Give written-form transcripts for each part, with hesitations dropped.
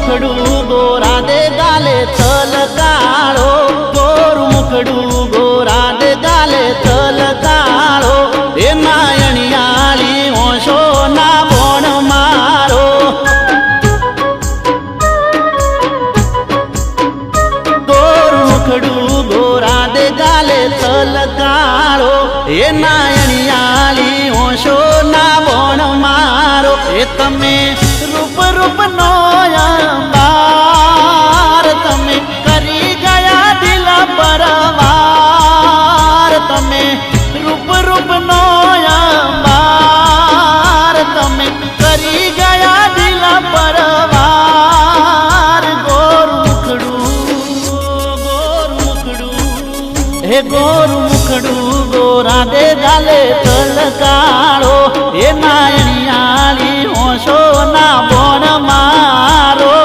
मुखड़ू गोरा दे गाले तल काळो, गोरु मुखड़ू गोरा दे गाले तल काळो, ए नायणियाळी ओशो ना बोण मारो। गोरु मुखड़ू गोरा दे गाले तल काळो, ए नायणियाळी ओशो ना बोण मारो। ए तमे रूप रूप नो अंबार, तमे करी गया दिल परवार। तमे रूप रूप नो अंबार, तमे करी गया दिल परवार। गोरु मुखड़ू हे गोरु मुखड़ू गोरा दे गाले तल काळो, ए नायणियाळी ओशो ना बोण मारो।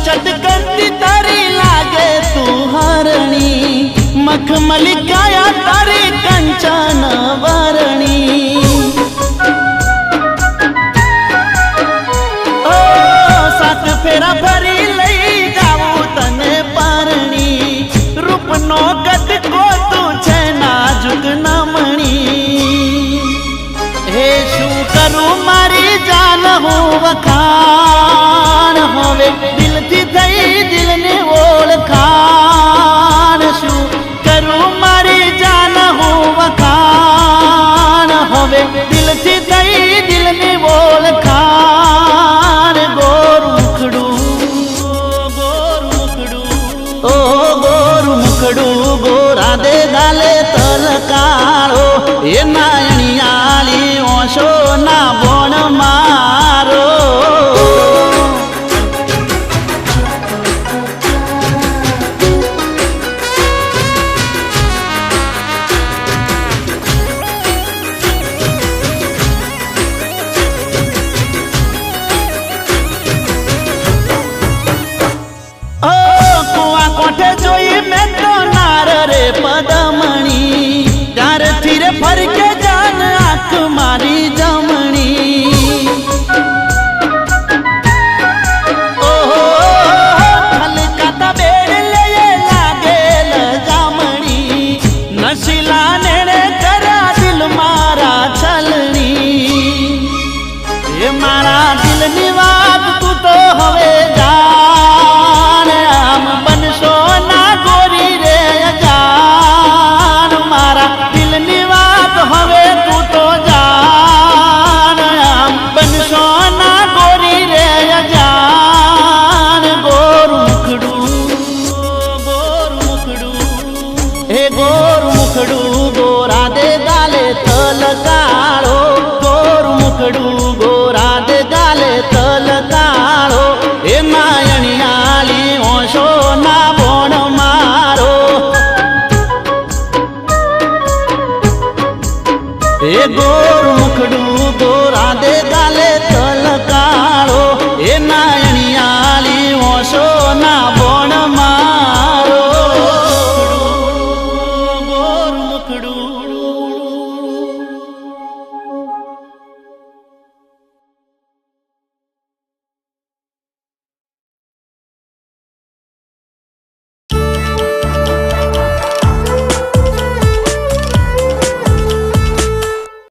चटकती तारी लागे तू हरणी, मखमली काया तारी कंचन वरणी। ओ सात फेरा भरी लई जाऊ तने परणी, रूप नो गत को तू छे नाजुक नमणी। हे शू करू मारी जान हूँ वखाण होवे, दिल थी थई दिल ने ओळखाण। शू करू मारी जान हूँ वखाण होवे, दिल थी थई दिल ने ओळखाण। गोरु मुखड़ू ओ गोरु मुखड़ू गोरा दे गाले तल काळो, ए नायणियाळी ओशो ना बोण